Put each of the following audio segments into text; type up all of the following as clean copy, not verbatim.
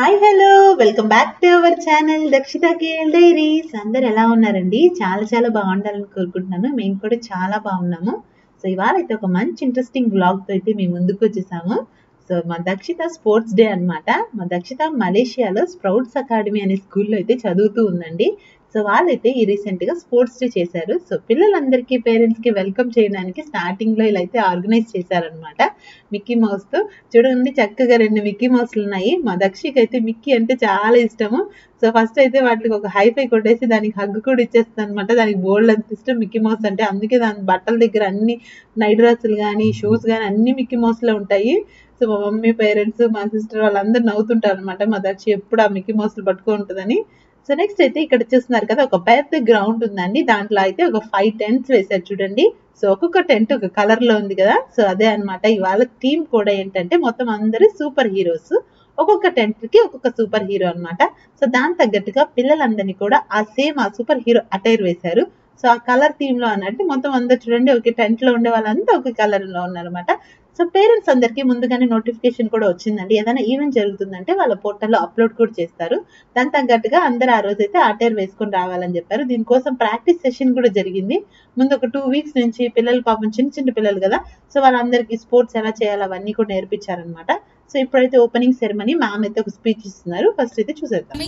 Hi hello welcome back to our channel Dakshitha KL diaries. అందరు ఎలా ఉన్నారండి? చాలా చాలా బాగుండాలని కోరుకుంటున్నాను. మేము కూడా చాలా బాగున్నాము. సో ఇవాళ అయితే ఒక మంచి ఇంట్రెస్టింగ్ బ్లాగ్ తో అయితే మేము ముందుకు వచ్చేసాము. సో మా దక్షిత స్పోర్ట్స్ డే అన్నమాట. మా దక్షిత మలేషియాలో స్ప్రౌట్స్ అకాడమీ అనే స్కూల్లో అయితే చదువుతూ ఉందండి. సో వాళ్ళైతే ఈ రీసెంట్ గా స్పోర్ట్స్ డే చేశారు. సో పిల్లలందరికీ పేరెంట్స్ కి వెల్కమ్ చేయడానికి స్టార్టింగ్ లో ఇలా అయితే ఆర్గనైజ్ చేశారనమాట. మిక్కీ మౌస్ తో చూడండి, చక్కగా 2 మిక్కీ మౌస్లు ఉన్నాయి. మా దక్షికి అయితే మిక్కీ అంటే చాలా ఇష్టము. సో ఫస్ట్ అయితే వాటికి ఒక హైఫై కొట్టేసి దానికి హగ్ కూడా ఇచ్చేస్తుంది అనమాట. దానికి బోల్డ్ అంత ఇష్టం మిక్కీ మౌస్ అంటే. అందుకే దాని బట్టల దగ్గర అన్ని నైట్ డ్రెస్సులు కానీ షూస్ కానీ అన్ని మిక్కీ మౌస్లో ఉంటాయి. సో మా మమ్మీ, పేరెంట్స్, మా సిస్టర్ వాళ్ళందరూ నవ్వుతుంటారు అనమాట. మా దక్షి ఎప్పుడు ఆ మిక్కీ మౌస్లు పట్టుకుంటుందని. సో నెక్స్ట్ అయితే ఇక్కడ చూస్తున్నారు కదా, ఒక పెద్ద గ్రౌండ్ ఉందండి. దాంట్లో అయితే ఒక 5 టెంట్స్ వేశారు చూడండి. సో ఒక్కొక్క టెంట్ ఒక కలర్ లో ఉంది కదా. సో అదే అనమాట ఇవాళ థీమ్ కూడా ఏంటంటే మొత్తం అందరూ సూపర్ హీరోస్. ఒక్కొక్క టెంట్ కి ఒక్కొక్క సూపర్ హీరో అనమాట. సో దాని తగ్గట్టుగా పిల్లలందరినీ కూడా ఆ సూపర్ హీరో అటైర్ వేశారు. సో ఆ కలర్ థీమ్ లో అన్నట్టు మొత్తం అందరు చూడండి ఒక టెంట్ లో ఉండే వాళ్ళంతా ఒక కలర్ లో ఉన్నారనమాట. సో పేరెంట్స్ అందరికి ముందుగానే నోటిఫికేషన్ కూడా వచ్చిందండి. ఏదైనా ఈవెంట్ జరుగుతుందంటే వాళ్ళ పోర్టల్లో అప్లోడ్ కూడా చేస్తారు. దాని తగ్గట్టుగా అందరు ఆ రోజు అయితే అటైర్ వేసుకొని రావాలని చెప్పారు. దీనికోసం ప్రాక్టీస్ సెషన్ కూడా జరిగింది. ముందు ఒక 2 వీక్స్ నుంచి పిల్లలు పాపం చిన్న చిన్న పిల్లలు కదా. సో వాళ్ళందరికీ స్పోర్ట్స్ ఎలా చేయాలి అవన్నీ కూడా నేర్పించారనమాట. సో ఇప్పుడైతే ఓపెనింగ్ సెరమనీ మ్యామ్ అయితే ఒక స్పీచ్ ఇస్తున్నారు. ఫస్ట్ అయితే చూసేద్దాం.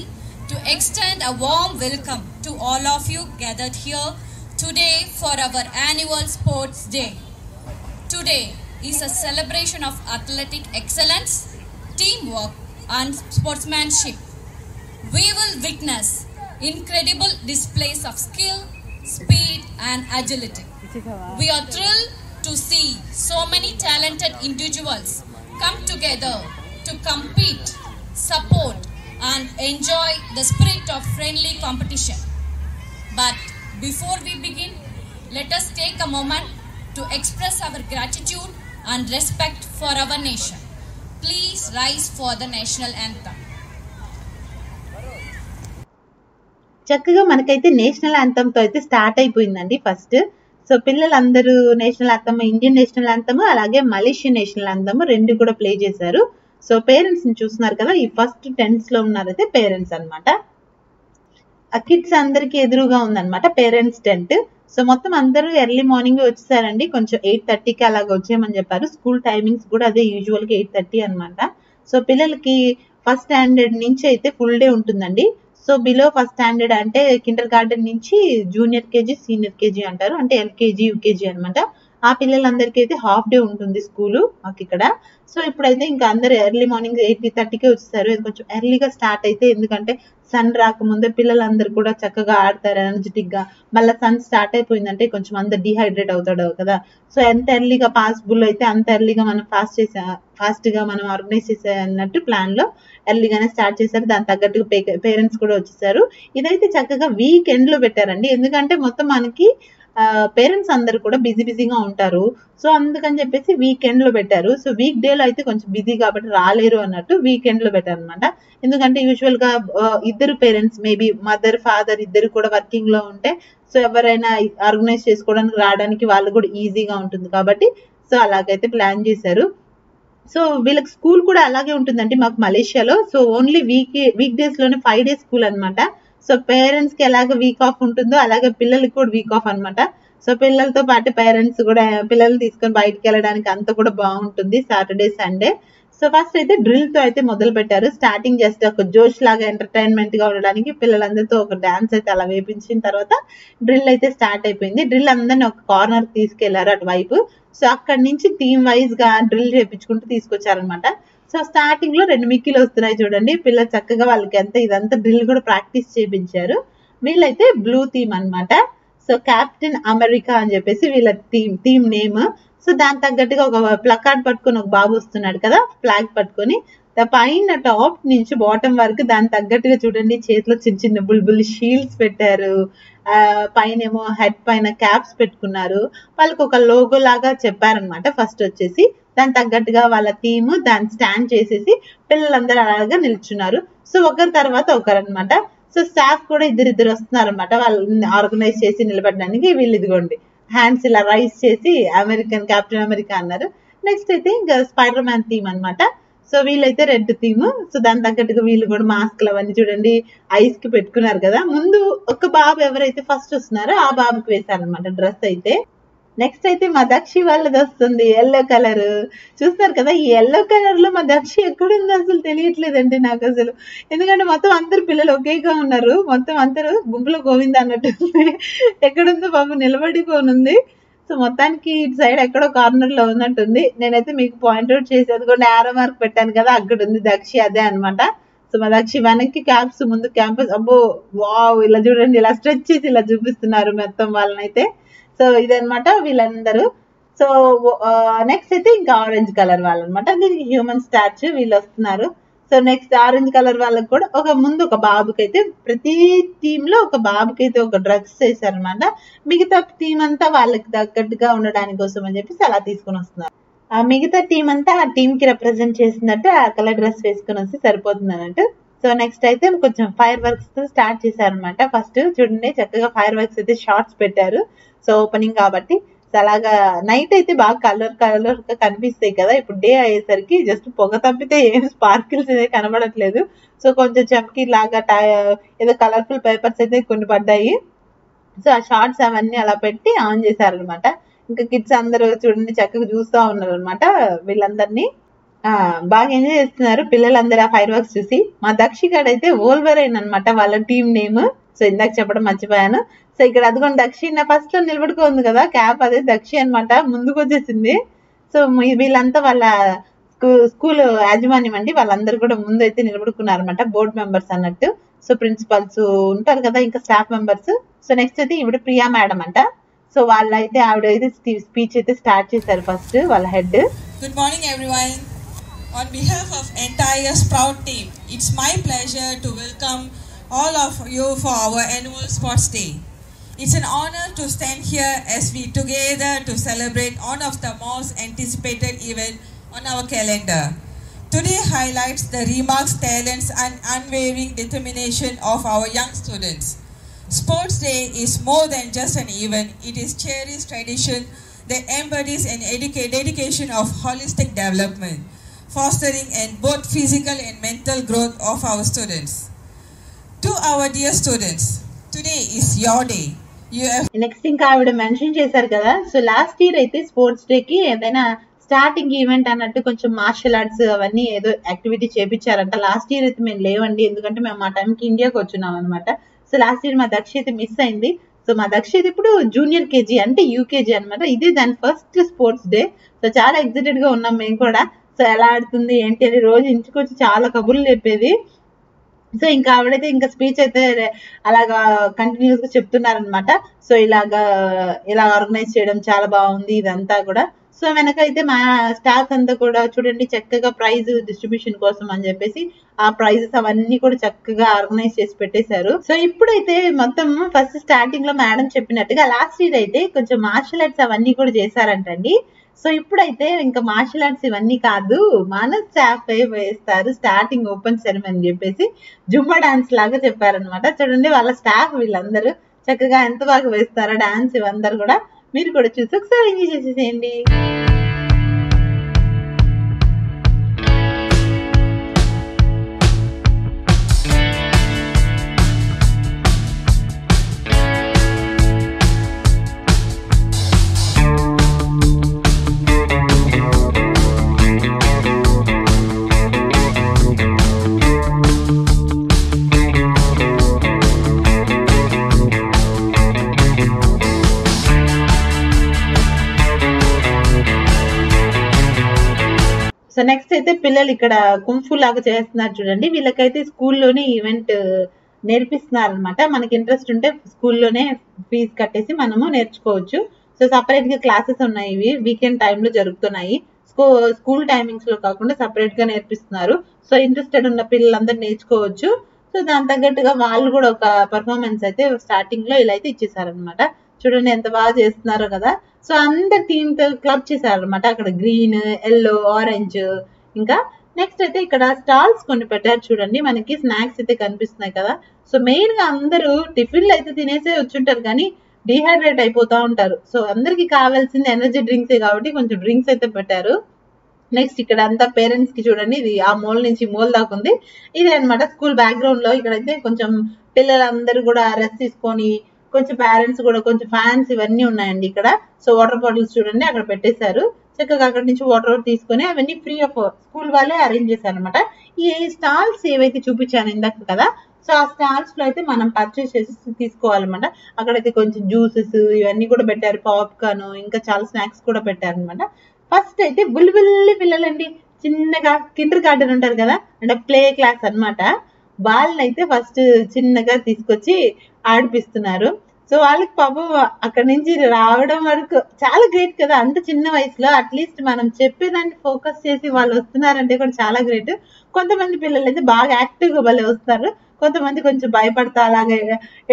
To extend a warm welcome to all of you gathered here today for our annual Sports Day. Today is a celebration of athletic excellence, teamwork and sportsmanship. We will witness incredible displays of skill, speed and agility. We are thrilled to see so many talented individuals come together to compete, support and enjoy the spirit of friendly competition. But before we begin, let us take a moment to express our gratitude and respect for our nation. Please rise for the national anthem. చక్కగా మనకైతే national anthem తో అయితే start అయిపోయిందండి first. So పిల్లలందరూ national anthem, Indian national anthem అలాగే Malaysian national anthem రెండు కూడా play చేశారు. సో పేరెంట్స్ ని చూస్తున్నారు కదా, ఈ ఫస్ట్ టెంట్స్ లో ఉన్నారైతే పేరెంట్స్ అనమాట. ఆ కిడ్స్ అందరికి ఎదురుగా ఉందన్నమాట పేరెంట్స్ టెంట్. సో మొత్తం అందరూ ఎర్లీ మార్నింగ్ వచ్చేసారండి. కొంచెం 8:30కి అలాగ వచ్చేయమని చెప్పారు. స్కూల్ టైమింగ్స్ కూడా అదే యూజువల్ గా 8:30 అనమాట. సో పిల్లలకి ఫస్ట్ స్టాండర్డ్ నుంచి అయితే ఫుల్ డే ఉంటుందండి. సో బిలో ఫస్ట్ స్టాండర్డ్ అంటే కిండర్ గార్డెన్ నుంచి జూనియర్ కేజీ, సీనియర్ కేజీ అంటారు, అంటే ఎల్కేజీ, యూకేజీ అనమాట. ఆ పిల్లలందరికీ అయితే హాఫ్ డే ఉంటుంది స్కూలు మాకు ఇక్కడ. సో ఇప్పుడైతే ఇంకా అందరు ఎర్లీ మార్నింగ్ 8:30కి వచ్చేసారు. ఇది కొంచెం ఎర్లీగా స్టార్ట్ అయితే, ఎందుకంటే సన్ రాకముందే పిల్లలందరూ కూడా చక్కగా ఆడతారు ఎనర్జెటిక్ గా. మళ్ళీ సన్ స్టార్ట్ అయిపోయిందంటే కొంచెం అందరు డిహైడ్రేట్ అవుతాడు కదా. సో ఎంత ఎర్లీగా పాసిబుల్ అయితే అంత ఎర్లీగా మనం ఫాస్ట్ గా మనం ఆర్గనైజ్ చేసే అన్నట్టు ప్లాన్ లో ఎర్లీగానే స్టార్ట్ చేశారు. దాని తగ్గట్టుగా పేరెంట్స్ కూడా వచ్చేసారు. ఇదైతే చక్కగా వీకెండ్ లో పెట్టారండి, ఎందుకంటే మొత్తం మనకి పేరెంట్స్ అందరు కూడా బిజీగా ఉంటారు. సో అందుకని చెప్పేసి వీకెండ్ లో పెట్టారు. సో వీక్ డే లో అయితే కొంచెం బిజీ కాబట్టి రాలేరు అన్నట్టు వీకెండ్ లో పెట్టారు అనమాట. ఎందుకంటే యూజువల్ గా ఇద్దరు పేరెంట్స్, మేబీ మదర్ ఫాదర్ ఇద్దరు కూడా వర్కింగ్ లో ఉంటే సో ఎవరైనా ఆర్గనైజ్ చేసుకోవడానికి రావడానికి వాళ్ళు కూడా ఈజీగా ఉంటుంది కాబట్టి సో అలాగైతే ప్లాన్ చేశారు. సో వీళ్ళకి స్కూల్ కూడా అలాగే ఉంటుందండి మాకు మలేషియాలో. సో ఓన్లీ వీక్ డేస్ లోనే 5 డేస్ స్కూల్ అనమాట. సో పేరెంట్స్ కి ఎలాగ వీక్ ఆఫ్ ఉంటుందో అలాగే పిల్లలకి కూడా వీక్ ఆఫ్ అనమాట. సో పిల్లలతో పాటు పేరెంట్స్ కూడా పిల్లల్ని తీసుకొని బయటకు వెళ్ళడానికి అంత కూడా బాగుంటుంది సాటర్డే, సండే. సో ఫస్ట్ అయితే డ్రిల్ తో అయితే మొదలు పెట్టారు. స్టార్టింగ్ జస్ట్ ఒక జోష్ లాగా ఎంటర్టైన్మెంట్ గా ఉండడానికి పిల్లలందరితో ఒక డాన్స్ అయితే అలా వేపించిన తర్వాత డ్రిల్ అయితే స్టార్ట్ అయిపోయింది. డ్రిల్ అందరిని ఒక కార్నర్ తీసుకెళ్లారు అటువైపు. సో అక్కడి నుంచి థీమ్ వైజ్ గా డ్రిల్ చేయించుకుంటూ తీసుకొచ్చారనమాట. సో స్టార్టింగ్ లో 2 మిక్కీలు వస్తున్నాయి చూడండి. పిల్లలు చక్కగా వాళ్ళకి ఇదంతా డ్రిల్ కూడా ప్రాక్టీస్ చేయించారు. వీళ్ళైతే బ్లూ థీమ్ అనమాట. సో కెప్టెన్ అమెరికా అని చెప్పేసి వీళ్ళ థీమ్ నేమ్. సో దాని తగ్గట్టుగా ఒక ప్లకార్డ్ పట్టుకొని ఒక బాబు వస్తున్నాడు కదా, ఫ్లాగ్ పట్టుకొని. పైన టాప్ నుంచి బాటం వరకు దాని తగ్గట్టుగా చూడండి చేతిలో చిన్న చిన్న బుల్బుల్ షీల్డ్స్ పెట్టారు. పైన ఏమో హెడ్ పైన క్యాప్స్ పెట్టుకున్నారు. వాళ్ళకి ఒక లోగో లాగా చెప్పారనమాట ఫస్ట్ వచ్చేసి. దాని తగ్గట్టుగా వాళ్ళ థీమ్ దాన్ని స్టాండ్ చేసేసి పిల్లలందరూ అలాగా నిల్చున్నారు. సో ఒకరి తర్వాత ఒకరు అనమాట. సో స్టాఫ్ కూడా ఇద్దరు వస్తున్నారు అనమాట వాళ్ళని ఆర్గనైజ్ చేసి నిలబడడానికి. వీళ్ళు ఇదిగోండి హ్యాండ్స్ ఇలా రైజ్ చేసి కెప్టెన్ అమెరికా అన్నారు. నెక్స్ట్ అయితే ఇంకా స్పైడర్ మ్యాన్ థీమ్ అనమాట. సో వీళ్ళైతే రెడ్ థీమ్. సో దాని తగ్గట్టుగా వీళ్ళు కూడా మాస్క్లు అవన్నీ చూడండి ఐస్ కి పెట్టుకున్నారు కదా. ముందు ఒక బాబు ఎవరైతే ఫస్ట్ వస్తున్నారో ఆ బాబుకి వేశారనమాట డ్రెస్ అయితే. నెక్స్ట్ అయితే మా దక్షి వాళ్ళది వస్తుంది ఎల్లో కలర్. చూస్తారు కదా, ఈ ఎల్లో కలర్ లో మా దక్షి ఎక్కడుందో అసలు తెలియట్లేదండి నాకు అసలు. ఎందుకంటే మొత్తం అందరు పిల్లలు ఒకేగా ఉన్నారు, మొత్తం అందరూ గుంపులో గోవింద అన్నట్టు ఎక్కడుందో బాబు నిలబడిపోనుంది. సో మొత్తానికి ఇటు సైడ్ ఎక్కడో కార్నర్ లో ఉన్నట్టుంది. నేనైతే మీకు పాయింట్అవుట్ చేసి అదిగోండి ఆరో మార్క్ పెట్టాను కదా, అక్కడ ఉంది దక్షి, అదే అనమాట. సో మా దక్షి వెనక్కి క్యాప్స్, ముందు క్యాంపస్. అబ్బో వావ్, ఇలా చూడండి, ఇలా స్ట్రెచ్ చేసి ఇలా చూపిస్తున్నారు మొత్తం వాళ్ళనైతే. సో ఇదనమాట వీళ్ళందరూ. సో నెక్స్ట్ అయితే ఇంకా ఆరెంజ్ కలర్ వాళ్ళు అనమాట, దీనికి హ్యూమన్ స్టాచ్యూ వీళ్ళు వస్తున్నారు. సో నెక్స్ట్ ఆరెంజ్ కలర్ వాళ్ళకి కూడా ముందు ఒక బాబుకి అయితే, ప్రతి టీమ్ లో ఒక బాబుకి అయితే ఒక డ్రెస్ చేశారనమాట. మిగతా టీం అంతా వాళ్ళకి తగ్గట్టుగా ఉండడానికి కోసం అని చెప్పేసి అలా తీసుకొని వస్తున్నారు. ఆ మిగతా టీం అంతా ఆ టీం కి రిప్రజెంట్ చేసినట్టు ఆ కలర్ డ్రెస్ వేసుకొని వస్తే సరిపోతుంది అన్నట్టు. సో నెక్స్ట్ అయితే కొంచెం ఫైర్ వర్క్స్ తో స్టార్ట్ చేశారనమాట. ఫస్ట్ చూడండి చక్కగా ఫైర్ వర్క్స్ అయితే షార్ట్స్ పెట్టారు. సో ఓపెనింగ్ కాబట్టి అలాగా నైట్ అయితే బాగా కలర్ గా కనిపిస్తాయి కదా. ఇప్పుడు డే అయ్యేసరికి జస్ట్ పొగ తప్పితే ఏం స్పార్కిల్స్ అయితే కనబడట్లేదు. సో కొంచెం చమ్కీ లాగా ఏదో కలర్ఫుల్ పేపర్స్ అయితే కొన్ని పడ్డాయి. సో ఆ షార్ట్స్ అవన్నీ అలా పెట్టి ఆన్ చేశారనమాట. ఇంకా కిడ్స్ అందరూ చూడండి చక్కగా చూస్తూ ఉన్నారు అనమాట. వీళ్ళందరినీ బాగా ఎంజాయ్ చేస్తున్నారు పిల్లలందరూ ఆ ఫైర్ వర్క్స్ చూసి. మా దక్షిగాడు అయితే వోల్వరైన్ అనమాట వాళ్ళ టీం నేమ్. సో ఇందాక చెప్పడం మర్చిపోయాను. సో ఇక్కడ అదిగోండి దక్షి ఫస్ట్ లో నిలబడుకోంది కదా క్యాప్, అదే దక్షి అనమాట, ముందుకు వచ్చేసింది. సో వీళ్ళంతా వాళ్ళ స్కూల్ యాజమాన్యం అండి, వాళ్ళందరూ కూడా ముందు అయితే నిలబడుకున్నారు అనమాట, బోర్డ్ మెంబర్స్ అన్నట్టు. సో ప్రిన్సిపల్స్ ఉంటారు కదా, ఇంకా స్టాఫ్ మెంబర్స్. సో నెక్స్ట్ అయితే ఇవిడ ప్రియా మేడం అంట. సో వాళ్ళైతే ఆవిడైతే స్పీచ్ అయితే స్టార్ట్ చేశారు ఫస్ట్ వాళ్ళ head. Good morning everyone. On behalf of entire Sprout team, it's my pleasure to welcome all of you for our annual Sports Day. It's an honor to stand here as we together to celebrate one of the most anticipated events on our calendar. Today highlights the remarks, talents and unwavering determination of our young students. Sports Day is more than just an event. It is cherished tradition that embodies an dedication of holistic development, fostering both physical and mental growth of our students. To our dear students, today is your day. Next ఇంకా ఆవిడ mention చేశారు కదా. So last year అయితే sports day కి ఏదైనా starting event అన్నట్టు కొంచెం martial arts అవన్నీ ఏదో యాక్టివిటీ చేపించారంట. లాస్ట్ ఇయర్ అయితే మేము లేవండి, ఎందుకంటే మేము ఆ టైంకి ఇండియాకి వచ్చున్నాం అనమాట. సో లాస్ట్ ఇయర్ మా దక్ష అయితే మిస్ అయింది. సో మా దక్ష అయితే ఇప్పుడు జూనియర్ కేజీ అంటే యూకేజీ అనమాట. ఇదే దాని ఫస్ట్ స్పోర్ట్స్ డే. సో చాలా ఎక్సైటెడ్ గా ఉన్నాం మేము కూడా. సో ఎలా ఆడుతుంది ఏంటి అని రోజు ఇంటికి వచ్చి చాలా కబుర్లు చెప్పేది. సో ఇంకా ఆవిడైతే ఇంకా స్పీచ్ అయితే అలాగా కంటిన్యూస్ గా చెప్తున్నారనమాట. సో ఇలా ఆర్గనైజ్ చేయడం చాలా బాగుంది ఇదంతా కూడా. సో వెనకైతే మా స్టాఫ్ అంతా కూడా చూడండి చక్కగా ప్రైజ్ డిస్ట్రిబ్యూషన్ కోసం అని చెప్పేసి ఆ ప్రైజెస్ అవన్నీ కూడా చక్కగా ఆర్గనైజ్ చేసి పెట్టేశారు. సో ఇప్పుడైతే మొత్తం ఫస్ట్ స్టార్టింగ్ లో మేడం చెప్పినట్టుగా లాస్ట్ ఇయర్ అయితే కొంచెం మార్షల్ ఆర్ట్స్ అవన్నీ కూడా చేశారంటండి. సో ఇప్పుడైతే ఇంకా మార్షల్ ఆర్ట్స్ ఇవన్నీ కాదు, మన స్టాఫ్ వేస్తారు స్టార్టింగ్ ఓపెన్ సెరమనీ అని చెప్పేసి జుంబా డాన్స్ లాగా చెప్పారనమాట. చూడండి వాళ్ళ స్టాఫ్ వీళ్ళందరూ చక్కగా ఎంత బాగా వేస్తారో డాన్స్ ఇవందరూ కూడా. మీరు కూడా చూసి ఒకసారి ఎంజాయ్ చేసేసేయండి. సో నెక్స్ట్ అయితే పిల్లలు ఇక్కడ కుంఫు లాగా చేస్తున్నారు చూడండి. వీళ్ళకైతే స్కూల్లోనే ఈవెంట్ నేర్పిస్తున్నారు అనమాట. మనకి ఇంట్రెస్ట్ ఉంటే స్కూల్లోనే ఫీజు కట్టేసి మనము నేర్చుకోవచ్చు. సో సపరేట్ గా క్లాసెస్ ఉన్నాయి, ఇవి వీకెండ్ టైంలో జరుగుతున్నాయి. స్కూల్ టైమింగ్స్ లో కాకుండా సపరేట్ గా నేర్పిస్తున్నారు. సో ఇంట్రెస్టెడ్ ఉన్న పిల్లలందరూ నేర్చుకోవచ్చు. సో దాని తగ్గట్టుగా వాళ్ళు కూడా ఒక పర్ఫార్మెన్స్ అయితే స్టార్టింగ్ లో ఇలా అయితే ఇచ్చేసారనమాట. చూడండి ఎంత బాగా చేస్తున్నారో కదా. సో అందరు టీమ్ తో క్లబ్ చేశారనమాట. అక్కడ గ్రీన్, ఎల్లో, ఆరెంజ్. ఇంకా నెక్స్ట్ అయితే ఇక్కడ స్టాల్స్ కొన్ని పెట్టారు చూడండి. మనకి స్నాక్స్ అయితే కనిపిస్తున్నాయి కదా. సో మెయిన్ గా అందరూ టిఫిన్లు అయితే తినేసే వచ్చుంటారు కానీ డిహైడ్రేట్ అయిపోతా ఉంటారు. సో అందరికి కావాల్సింది ఎనర్జీ డ్రింక్సే కాబట్టి కొంచెం డ్రింక్స్ అయితే పెట్టారు. నెక్స్ట్ ఇక్కడ అంతా పేరెంట్స్ కి చూడండి, ఇది ఆ మూల నుంచి మూల దాకా ఉంది. ఇదే అనమాట స్కూల్ బ్యాక్గ్రౌండ్ లో. ఇక్కడైతే కొంచెం పిల్లలందరూ కూడా రెస్ట్ తీసుకొని, కొంచెం పేరెంట్స్ కూడా కొంచెం ఫ్యాన్స్ ఇవన్నీ ఉన్నాయండి ఇక్కడ. సో వాటర్ బాటిల్స్ చూడండి అక్కడ పెట్టేశారు. చక్కగా అక్కడ నుంచి వాటర్ తీసుకొని అవన్నీ ఫ్రీ ఆఫ్ స్కూల్ వాళ్ళే అరేంజ్ చేశారు అనమాట. ఈ స్టాల్స్ ఏవైతే చూపించాను ఇందాక కదా, సో ఆ స్టాల్స్ లో అయితే మనం పర్చేస్ చేసి తీసుకోవాలన్నమాట. అక్కడైతే కొంచెం జ్యూసెస్ ఇవన్నీ కూడా పెట్టారు, పాప్కార్న్, ఇంకా చాలా స్నాక్స్ కూడా పెట్టారు అనమాట. ఫస్ట్ అయితే బుల్లి పిల్లలండి, చిన్నగా కిండర్ గార్డెన్ ఉంటారు కదా, అంటే ప్లే క్లాస్ అనమాట. వాళ్ళని అయితే ఫస్ట్ చిన్నగా తీసుకొచ్చి ఆడిపిస్తున్నారు. సో వాళ్ళకి పాపం అక్కడ నుంచి రావడం వరకు చాలా గ్రేట్ కదా, అంత చిన్న వయసులో అట్లీస్ట్ మనం చెప్పేదాన్ని ఫోకస్ చేసి వాళ్ళు వస్తున్నారంటే కూడా చాలా గ్రేట్. కొంతమంది పిల్లలు అయితే బాగా యాక్టివ్ గా భలే వస్తారు, కొంతమంది కొంచెం భయపడతా అలాగే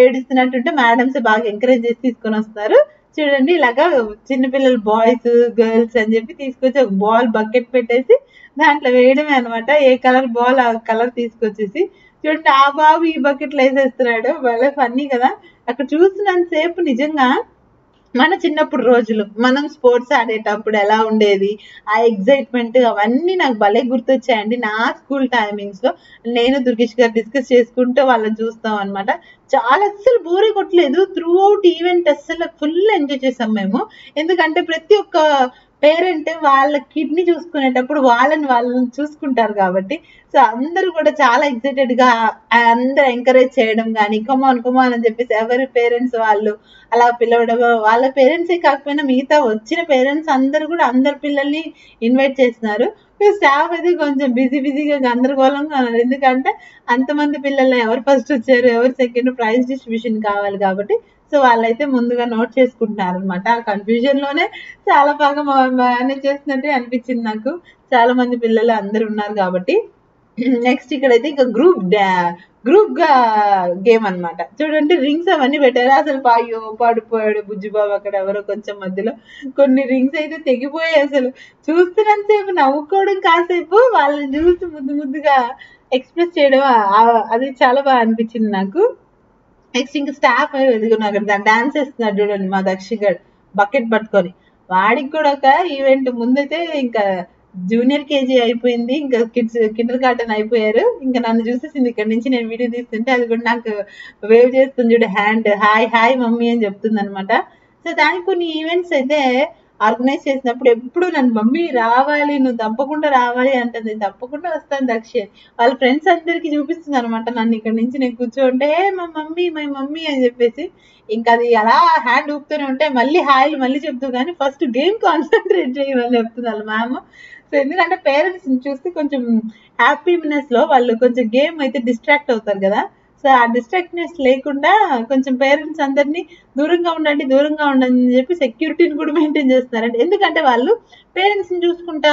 ఏడుస్తున్నట్టుంటే మేడమ్స్ బాగా ఎంకరేజ్ చేసి తీసుకొని వస్తారు. చూడండి ఇలాగా చిన్నపిల్లలు బాయ్స్ గర్ల్స్ అని చెప్పి తీసుకొచ్చి ఒక బాల్ బకెట్ పెట్టేసి దాంట్లో వేయడమే అనమాట. ఏ కలర్ బాల్ ఆ కలర్ తీసుకొచ్చేసి చూడండి ఆ బాబు ఈ బకెట్ లో వేసేస్తున్నాడు. భలే ఫన్నీ కదా. అక్కడ చూస్తున్నంత సేపు నిజంగా మన చిన్నప్పుడు రోజులు, మనం స్పోర్ట్స్ ఆడేటప్పుడు ఎలా ఉండేది, ఆ ఎగ్జైట్మెంట్ అవన్నీ నాకు భలే గుర్తొచ్చాయండి. నా స్కూల్ టైమింగ్స్ లో నేను దుర్గేష్ గారు డిస్కస్ చేసుకుంటూ వాళ్ళని చూస్తాం అనమాట. చాలా అస్సలు బోరే కొట్టలేదు. త్రూ అవుట్ ఈవెంట్ అస్సలు ఫుల్ ఎంజాయ్ చేసాం మేము. ఎందుకంటే ప్రతి ఒక్క పేరెంట్ వాళ్ళ కిడ్నీ చూసుకునేటప్పుడు వాళ్ళని చూసుకుంటారు కాబట్టి, సో అందరూ కూడా చాలా ఎక్సైటెడ్ గా అందరూ ఎంకరేజ్ చేయడం కానీ, కమాన్ అని చెప్పేసి ఎవరి పేరెంట్స్ వాళ్ళు అలా పిలవడం, వాళ్ళ పేరెంట్సే కాకపోయినా మిగతా వచ్చిన పేరెంట్స్ అందరూ కూడా అందరి పిల్లల్ని ఇన్వైట్ చేస్తున్నారు. స్టాఫ్ అయితే కొంచెం బిజీగా గందరగోళంగా ఉన్నారు, ఎందుకంటే అంతమంది పిల్లలు ఎవరు ఫస్ట్ వచ్చారు ఎవరు సెకండ్ ప్రైజ్ డిస్ట్రిబ్యూషన్ కావాలి కాబట్టి. సో వాళ్ళైతే ముందుగా నోట్ చేసుకుంటున్నారు అనమాట. ఆ కన్ఫ్యూజన్ లోనే చాలా బాగా మేనేజ్ చేసినట్టే అనిపించింది నాకు, చాలా మంది పిల్లలు అందరు ఉన్నారు కాబట్టి. నెక్స్ట్ ఇక్కడైతే ఇంకా గ్రూప్ గా గేమ్ అనమాట. చూడండి రింగ్స్ అవన్నీ పెట్టారు. అసలు పాయో పడిపోయాడు బుజ్జిబాబు అక్కడ ఎవరో కొంచెం మధ్యలో. కొన్ని రింగ్స్ అయితే తెగిపోయాయి. అసలు చూస్తున్నంతసేపు నవ్వుకోవడం కాసేపు వాళ్ళని చూసి ముద్దుగా ఎక్స్ప్రెస్ చేయడం అది చాలా బాగా అనిపించింది నాకు. నెక్స్ట్ ఇంకా స్టాఫ్ ఎదుగున్నా అక్కడ డాన్స్ చేస్తున్నాడు చూడండి మా దక్షిగడ్ బకెట్ పట్టుకొని. వాడికి కూడా ఒక ఈవెంట్ ముందైతే ఇంకా జూనియర్ కేజీ అయిపోయింది, ఇంకా కిండర్ గార్డెన్ అయిపోయారు. ఇంకా నన్ను చూసేసింది ఇక్కడ నుంచి నేను వీడియో తీస్తుంటే, అది కూడా నాకు వేవ్ చేస్తుంది చూడు హ్యాండ్, హాయ్ మమ్మీ అని చెప్తుంది అనమాట. సో దానికి కొన్ని ఈవెంట్స్ అయితే ఆర్గనైజ్ చేసినప్పుడు ఎప్పుడు నన్ను మమ్మీ రావాలి, నువ్వు తప్పకుండా రావాలి అంటుంది. తప్పకుండా వస్తాను దక్షి. వాళ్ళ ఫ్రెండ్స్ అందరికి చూపిస్తుంది అనమాట నన్ను ఇక్కడ నుంచి నేను కూర్చోంటే, మా మమ్మీ అని చెప్పేసి. ఇంకా అది అలా హ్యాండ్ ఊపుతూనే ఉంటే మళ్ళీ హాయిలు మళ్ళీ చెప్తూ కానీ ఫస్ట్ గేమ్ కాన్సన్ట్రేట్ చేయమని చెప్తుంది వాళ్ళ మ్యామ్. సో ఎందుకంటే పేరెంట్స్ చూస్తే కొంచెం హ్యాపీనెస్ లో వాళ్ళు కొంచెం గేమ్ అయితే డిస్ట్రాక్ట్ అవుతారు కదా. సో ఆ డిస్ట్రాక్ట్నెస్ లేకుండా కొంచెం పేరెంట్స్ అందరినీ దూరంగా ఉండండి అని చెప్పి సెక్యూరిటీని కూడా మెయింటైన్ చేస్తున్నారండి. ఎందుకంటే వాళ్ళు పేరెంట్స్ ని చూసుకుంటా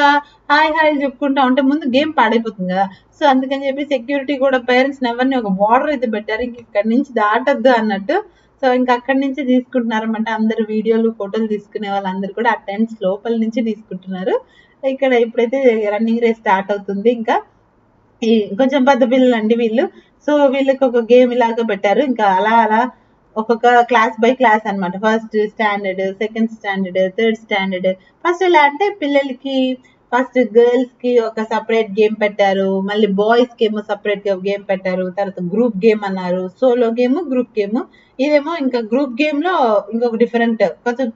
హాయ్ చెప్పుకుంటా ఉంటే ముందు గేమ్ పాడైపోతుంది కదా. సో అందుకని చెప్పి సెక్యూరిటీ కూడా పేరెంట్స్ ఎవరిని ఒక బార్డర్ అయితే పెట్టారు, ఇంక ఇక్కడ నుంచి దాటద్దు అన్నట్టు. సో ఇంకా అక్కడి నుంచి తీసుకుంటున్నారన్నమాట. అందరు వీడియోలు ఫోటోలు తీసుకునే వాళ్ళందరూ కూడా ఆ టెంట్స్ లోపల నుంచి తీసుకుంటున్నారు. ఇక్కడ ఇప్పుడైతే రన్నింగ్ రేస్ స్టార్ట్ అవుతుంది. ఇంకా ఈ కొంచెం పెద్ద పిల్లలు అండి వీళ్ళు. సో వీళ్ళకి ఒక గేమ్ ఇలాగా పెట్టారు. ఇంకా అలా ఒక్కొక్క క్లాస్ బై క్లాస్ అనమాట. First standard, second standard, third standard. First ఎలా అంటే పిల్లలకి ఫస్ట్ గర్ల్స్ కి ఒక సపరేట్ గేమ్ పెట్టారు, మళ్ళీ బాయ్స్ కి ఏమో సపరేట్ గేమ్ పెట్టారు, తర్వాత గ్రూప్ గేమ్ అన్నారు, సోలో గేమ్, గ్రూప్ గేమ్. ఇదేమో ఇంకా గ్రూప్ గేమ్ లో ఇంకొక డిఫరెంట్, కొంచెం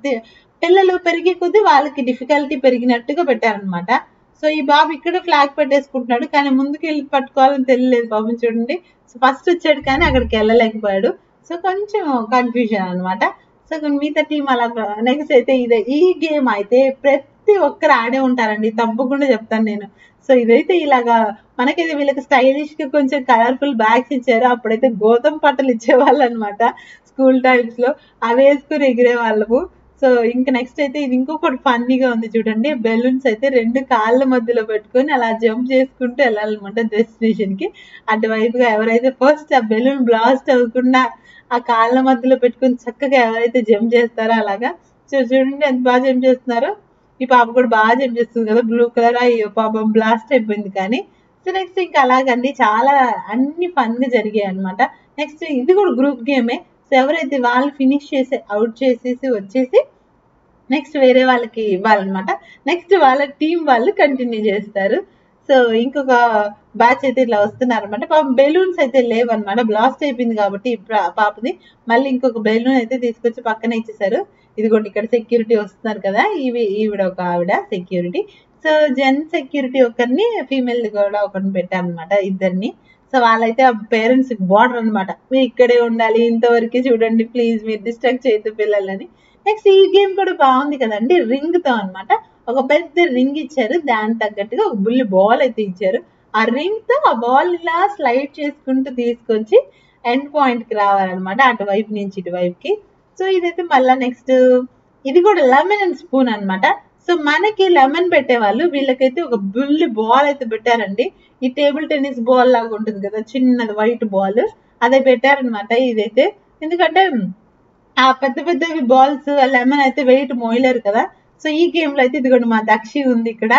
పిల్లలు పెరిగే కొద్దీ వాళ్ళకి డిఫికల్టీ పెరిగినట్టుగా పెట్టారనమాట. సో ఈ బాబు ఇక్కడ ఫ్లాగ్ పెట్టేసుకుంటున్నాడు, కానీ ముందుకు వెళ్ళి పట్టుకోవాలని తెలియలేదు బాబు చూడండి. సో ఫస్ట్ వచ్చాడు కానీ అక్కడికి వెళ్ళలేకపోయాడు. సో కొంచెం కన్ఫ్యూజన్ అనమాట. సో మిగతా టీం అలా. నెక్స్ట్ అయితే ఈ గేమ్ అయితే ప్రతి ఒక్కరు ఆడే ఉంటారండి, తప్పకుండా చెప్తాను నేను. సో ఇదైతే ఇలాగా మనకైతే వీళ్ళకి స్టైలిష్ గా కొంచెం కలర్ఫుల్ బ్యాగ్స్ ఇచ్చారు. అప్పుడైతే గోతం పట్టలు ఇచ్చేవాళ్ళు అనమాట స్కూల్ టైమ్స్ లో, అవి వేసుకుని ఎగిరే వాళ్ళము. సో ఇంకా నెక్స్ట్ అయితే ఇది ఇంకొకటి ఫన్నీగా ఉంది చూడండి. బెలూన్స్ అయితే 2 కాళ్ళ మధ్యలో పెట్టుకొని అలా జంప్ చేసుకుంటూ వెళ్ళాలన్నమాట డెస్టినేషన్ కి. అటువైపుగా ఎవరైతే ఫస్ట్ ఆ బెలూన్ బ్లాస్ట్ అవ్వకుండా ఆ కాళ్ళ మధ్యలో పెట్టుకుని చక్కగా ఎవరైతే జంప్ చేస్తారో అలాగా. సో చూడండి ఎంత బాగా జంప్ చేస్తున్నారో. ఈ పాప కూడా బాగా జంప్ చేస్తుంది కదా, బ్లూ కలర్. అయ్యో పాపం బ్లాస్ట్ అయిపోయింది కానీ. సో నెక్స్ట్ ఇంకా అలాగండి చాలా అన్ని ఫన్ గా జరిగాయి అనమాట. నెక్స్ట్ ఇది కూడా గ్రూప్ గేమే. సో ఎవరైతే వాళ్ళు ఫినిష్ చేసి అవుట్ చేసేసి వచ్చేసి నెక్స్ట్ వేరే వాళ్ళకి ఇవ్వాలన్నమాట. నెక్స్ట్ వాళ్ళ టీం వాళ్ళు కంటిన్యూ చేస్తారు. సో ఇంకొక బ్యాచ్ అయితే ఇట్లా వస్తున్నారు అనమాట. పాపం బెలూన్స్ అయితే లేవన్నమాట, బ్లాస్ట్ అయిపోయింది కాబట్టి పాపది. మళ్ళీ ఇంకొక బెలూన్ అయితే తీసుకొచ్చి పక్కన ఇచ్చేసారు. ఇదిగోండి ఇక్కడ సెక్యూరిటీ వస్తున్నారు కదా, ఈవిడ ఒక ఆవిడ సెక్యూరిటీ. సో జెన్ సెక్యూరిటీ ఒకరిని, ఫీమేల్ కూడా ఒకరిని పెట్టారనమాట, ఇద్దరిని. సో వాళ్ళైతే ఆ పేరెంట్స్ బార్డర్ అనమాట, మీరు ఇక్కడే ఉండాలి, ఇంతవరకు చూడండి ప్లీజ్, మీరు డిస్ట్రాక్ట్ చేయొద్దు పిల్లలని. నెక్స్ట్ ఈ గేమ్ కూడా బాగుంది కదండి, రింగ్ తో అనమాట. ఒక పెద్ద రింగ్ ఇచ్చారు, దాని తగ్గట్టుగా ఒక బుల్లి బాల్ అయితే ఇచ్చారు. ఆ రింగ్ తో ఆ బాల్ ఇలా స్లైడ్ చేసుకుంటూ తీసుకొచ్చి ఎండ్ పాయింట్ కి రావాలన్నమాట, అటువైపు నుంచి ఇటువైపుకి. సో ఇదైతే మళ్ళా నెక్స్ట్ ఇది కూడా లెమన్ అండ్ స్పూన్ అనమాట. సో మనకి లెమన్ పెట్టేవాళ్ళు, వీళ్ళకైతే ఒక బుల్లి బాల్ అయితే పెట్టారండి. ఈ టేబుల్ టెన్నిస్ బాల్ లాగా ఉంటుంది కదా చిన్నది వైట్ బాల్, అదే పెట్టారనమాట ఇదైతే. ఎందుకంటే ఆ పెద్ద పెద్దవి బాల్స్ లెమన్ అయితే వెయిట్ మోయలేరు కదా. సో ఈ గేమ్ లో అయితే ఇదిగోండి మా దక్షి ఉంది ఇక్కడ.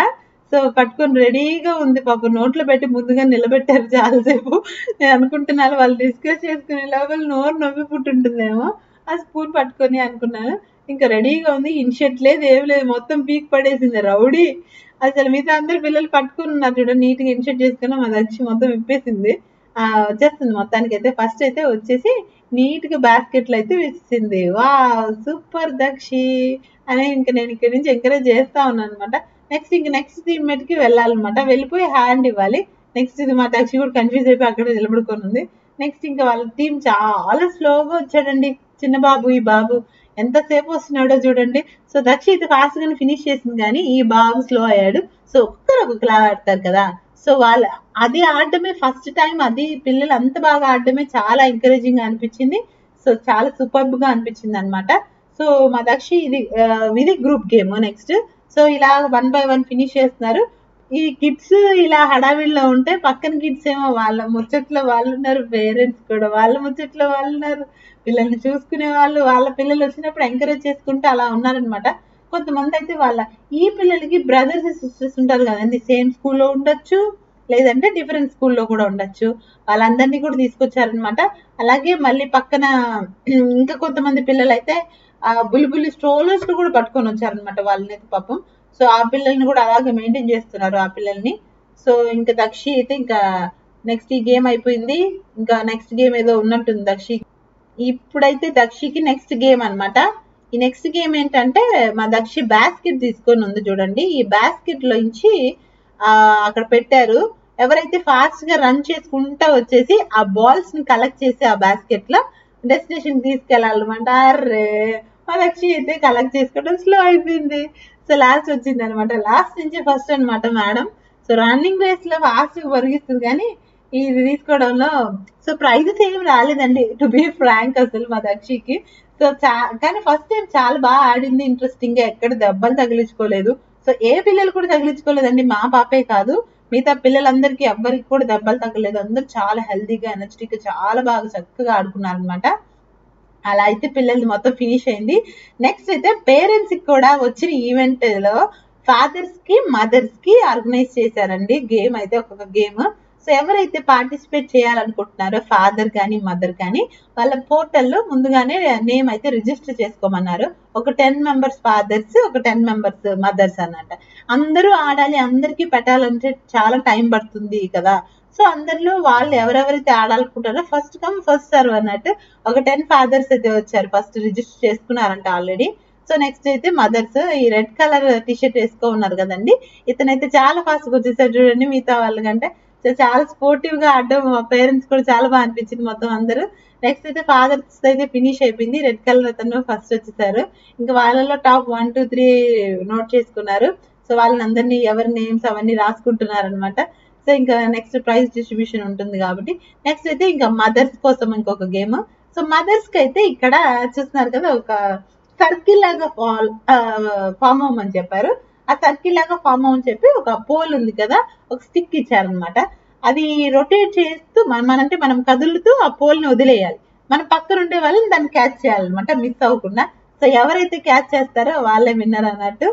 సో పట్టుకొని రెడీగా ఉంది, పాప నోట్లో పెట్టి ముందుగా నిలబెట్టారు చాలాసేపు. నేను అనుకుంటున్నాను వాళ్ళు డిస్కస్ చేసుకునే లోపల నోరు నొప్పి పుట్టుంటుందేమో ఆ స్పూన్ పట్టుకొని అనుకున్నాను. ఇంకా రెడీగా ఉంది, ఇన్షర్ట్ లేదు ఏం లేదు, మొత్తం పీక్ పడేసింది రౌడీ. అసలు మిగతా అందరు పిల్లలు పట్టుకుని ఉన్నారు చూడండి, నీట్ గా ఇన్షర్ట్ చేసుకున్నా మా దక్షి మొత్తం విప్పేసింది. వచ్చేస్తుంది మొత్తానికి అయితే. ఫస్ట్ అయితే వచ్చేసి నీట్ గా బాస్కెట్లు అయితే వేసింది. వా సూపర్ దక్షి అని ఇంకా నేను ఇక్కడ నుంచి ఎంకరేజ్ చేస్తా ఉన్నాను అనమాట. నెక్స్ట్ టీమ్మేట్ కి వెళ్ళాలన్నమాట, వెళ్ళిపోయి హ్యాండ్ ఇవ్వాలి. నెక్స్ట్ ఇది మా దక్షి కూడా కన్ఫ్యూజ్ అయిపోయి అక్కడ నిలబడుకొని ఉంది. నెక్స్ట్ ఇంకా వాళ్ళ టీం చాలా స్లోగా వచ్చాడండి, చిన్న బాబు. ఈ బాబు ఎంతసేపు వస్తున్నాడో చూడండి. సో దక్షి అయితే ఫాస్ట్ గానే ఫినిష్ చేసింది, కానీ ఈ బాబు స్లో అయ్యాడు. సో ఒక్కొక్కలా ఆడతారు కదా, సో వాళ్ళు అది ఆడటమే ఫస్ట్ టైం, అది పిల్లలు అంత బాగా ఆడటమే చాలా ఎంకరేజింగ్ గా అనిపించింది. సో చాలా సూపర్బ్ గా అనిపించింది అనమాట. సో మా దక్షి ఇది గ్రూప్ గేమ్. నెక్స్ట్ సో ఇలా 1 by 1 ఫినిష్ చేస్తున్నారు. ఈ కిడ్స్ ఇలా హడావిడిలో ఉంటే పక్కన కిడ్స్ ఏమో వాళ్ళ ముచ్చట్లో వాళ్ళు ఉన్నారు, పేరెంట్స్ కూడా వాళ్ళ ముచ్చట్లో వాళ్ళు ఉన్నారు, పిల్లల్ని చూసుకునే వాళ్ళు వాళ్ళ పిల్లలు వచ్చినప్పుడు ఎంకరేజ్ చేసుకుంటూ అలా ఉన్నారనమాట. కొంతమంది అయితే ఈ పిల్లలకి బ్రదర్స్ సిస్టర్స్ ఉంటారు కదండి, సేమ్ స్కూల్లో ఉండొచ్చు, లేదంటే డిఫరెంట్ స్కూల్లో కూడా ఉండొచ్చు, వాళ్ళందరినీ కూడా తీసుకొచ్చారనమాట. అలాగే మళ్ళీ పక్కన ఇంకా కొంతమంది పిల్లలు అయితే బుల్లి స్ట్రోలర్స్ కూడా పట్టుకొని వచ్చారనమాట వాళ్ళని పాపం. సో ఆ పిల్లల్ని కూడా అలాగే మెయింటైన్ చేస్తున్నారు ఆ పిల్లల్ని. సో ఇంకా దక్షి అయితే ఇంకా నెక్స్ట్ ఈ గేమ్ అయిపోయింది, ఇంకా నెక్స్ట్ గేమ్ ఏదో ఉన్నట్టుంది దక్షి. ఇప్పుడైతే దక్షికి నెక్స్ట్ గేమ్ అనమాట. ఈ నెక్స్ట్ గేమ్ ఏంటంటే మా దక్షి బాస్కెట్ తీసుకొని ఉంది చూడండి. ఈ బాస్కెట్ లోంచి అక్కడ పెట్టారు, ఎవరైతే ఫాస్ట్ గా రన్ చేసుకుంటా వచ్చేసి ఆ బాల్స్ ని కలెక్ట్ చేసి ఆ బాస్కెట్ లో డెస్టినేషన్ తీసుకెళ్లాలన్నమాట. అర్రే మా దక్షి అయితే కలెక్ట్ చేసుకోవడం స్లో అయిపోయింది. సో లాస్ట్ వచ్చింది అనమాట, లాస్ట్ నుంచి ఫస్ట్ అనమాట మేడం. సో రన్నింగ్ రేస్ లో ఫాస్ట్ గా పరిగిస్తుంది, కానీ ఇది తీసుకోవడంలో సో ప్రైజెస్ ఏమి రాలేదండి టు బీ ఫ్రాంక్ అసలు మా దక్షికి. సో కానీ ఫస్ట్ టైం చాలా బాగా ఆడింది, ఇంట్రెస్టింగ్ గా, ఎక్కడ దెబ్బలు తగిలించుకోలేదు. సో ఏ పిల్లలు కూడా తగిలించుకోలేదండి, మా పాపే కాదు మిగతా పిల్లలందరికీ ఎవ్వరికి కూడా దెబ్బలు తగ్గలేదు. అందరూ చాలా హెల్దీగా ఎనర్జెటిక్ గా చాలా బాగా చక్కగా ఆడుకున్నారు అనమాట. అలా అయితే పిల్లలది మొత్తం ఫినిష్ అయింది. నెక్స్ట్ అయితే పేరెంట్స్ కి కూడా వచ్చిన ఈవెంట్ లో ఫాదర్స్ కి మదర్స్ కి ఆర్గనైజ్ చేశారండి గేమ్ అయితే, ఒక్కొక్క గేమ్. సో ఎవరైతే పార్టిసిపేట్ చేయాలనుకుంటున్నారో ఫాదర్ కానీ మదర్ కానీ వాళ్ళ పోర్టల్లో ముందుగానే నేమ్ అయితే రిజిస్టర్ చేసుకోమన్నారు. ఒక 10 members ఫాదర్స్, ఒక 10 members మదర్స్ అన్నమాట. అందరూ ఆడాలి, అందరికీ పెట్టాలంటే చాలా టైం పడుతుంది కదా. సో అందరిలో వాళ్ళు ఎవరెవరైతే ఆడాలనుకుంటారో ఫస్ట్ కమ్ ఫస్ట్ సర్వ్ అన్నట్టు ఒక 10 ఫాదర్స్ అయితే వచ్చారు, ఫస్ట్ రిజిస్టర్ చేసుకున్నారంట ఆల్రెడీ. సో నెక్స్ట్ అయితే మదర్స్ ఈ రెడ్ కలర్ టీషర్ట్ వేసుకో ఉన్నారు కదండి, ఇతనైతే చాలా ఫాస్ట్ గా వచ్చేసారు చూడండి మిగతా వాళ్ళకంటే. సో చాలా స్పోర్టివ్ గా ఆడడం మా పేరెంట్స్ కూడా చాలా బాగా అనిపించింది మొత్తం అందరూ. నెక్స్ట్ అయితే ఫాదర్స్ అయితే ఫినిష్ అయిపోయింది, రెడ్ కలర్ అతను ఫస్ట్ వచ్చేసారు. ఇంకా వాళ్ళలో టాప్ 1, 2, 3 నోట్ చేసుకున్నారు. సో వాళ్ళని అందరినీ ఎవరి నేమ్స్ అవన్నీ రాసుకుంటున్నారు అనమాట. సో ఇంకా నెక్స్ట్ ప్రైజ్ డిస్ట్రిబ్యూషన్ ఉంటుంది కాబట్టి నెక్స్ట్ అయితే ఇంకా మదర్స్ కోసం ఇంకొక గేమ్. సో మదర్స్ కి అయితే ఇక్కడ చూస్తున్నారు కదా, ఒక సర్కిల్ లాగా ఫామ్ అవ్వమని చెప్పారు. ఆ సర్కిల్ లాగా ఫామ్ అవ్వని చెప్పి ఒక పోల్ ఉంది కదా, ఒక స్టిక్ ఇచ్చారనమాట. అది రొటేట్ చేస్తూ మనం కదులుతూ ఆ పోల్ ని వదిలేయాలి. మన పక్కన ఉండే వాళ్ళని దాన్ని క్యాచ్ చేయాలన్నమాట మిస్ అవ్వకుండా. సో ఎవరైతే క్యాచ్ చేస్తారో వాళ్ళే విన్నర్ అన్నట్టు.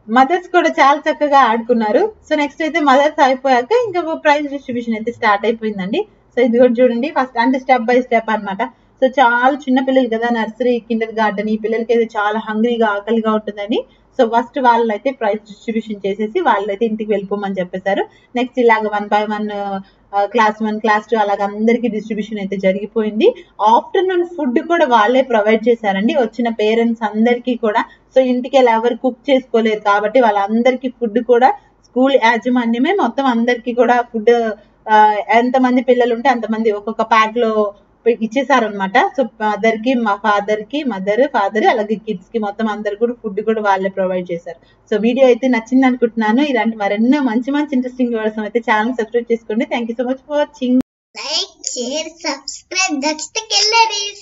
మదర్స్ కూడా చాలా చక్కగా ఆడుకున్నారు. సో నెక్స్ట్ అయితే మదర్స్ అయిపోయాక ఇంకా ప్రైజ్ డిస్ట్రిబ్యూషన్ అయితే స్టార్ట్ అయిపోయిందండి. సో ఇది కూడా చూడండి, ఫస్ట్ అంటే స్టెప్ బై స్టెప్ అనమాట. సో చాలా చిన్న పిల్లలు కదా, నర్సరీ, కిండర్ గార్డెన్, ఈ పిల్లలకి అయితే చాలా హంగ్రీగా, ఆకలిగా ఉంటుందని సో ఫస్ట్ వాళ్ళైతే ప్రైజ్ డిస్ట్రిబ్యూషన్ చేసేసి వాళ్ళైతే ఇంటికి వెళ్ళిపోమని చెప్పేశారు. నెక్స్ట్ ఇలాగ 1 by 1 క్లాస్ 1, క్లాస్ 2 అలాగ అందరికి డిస్ట్రిబ్యూషన్ అయితే జరిగిపోయింది. ఆఫ్టర్నూన్ ఫుడ్ కూడా వాళ్ళే ప్రొవైడ్ చేశారండి వచ్చిన పేరెంట్స్ అందరికీ కూడా. సో ఇంటికి వెళ్ళి ఎవరు కుక్ చేసుకోలేదు కాబట్టి వాళ్ళందరికీ ఫుడ్ కూడా స్కూల్ యాజమాన్యమే మొత్తం అందరికీ కూడా ఫుడ్ ఎంతమంది పిల్లలు ఉంటే అంతమంది ఒక్కొక్క ప్యాక్ లో ఇచ్చేసారనమాట. సో మదర్ కి, మా ఫాదర్ కి, మదర్, ఫాదర్ అలాగే కిడ్స్ కి మొత్తం అందరు కూడా ఫుడ్ కూడా వాళ్ళే ప్రొవైడ్ చేశారు. సో వీడియో అయితే నచ్చింది అనుకుంటున్నాను. ఇలాంటి మరెన్నో మంచి మంచి ఇంట్రెస్టింగ్ వీడియోస్ అయితే ఛానల్ సబ్స్క్రైబ్ చేసుకోండి. Thank you so much for watching. Like, share, subscribe. That's the killer is.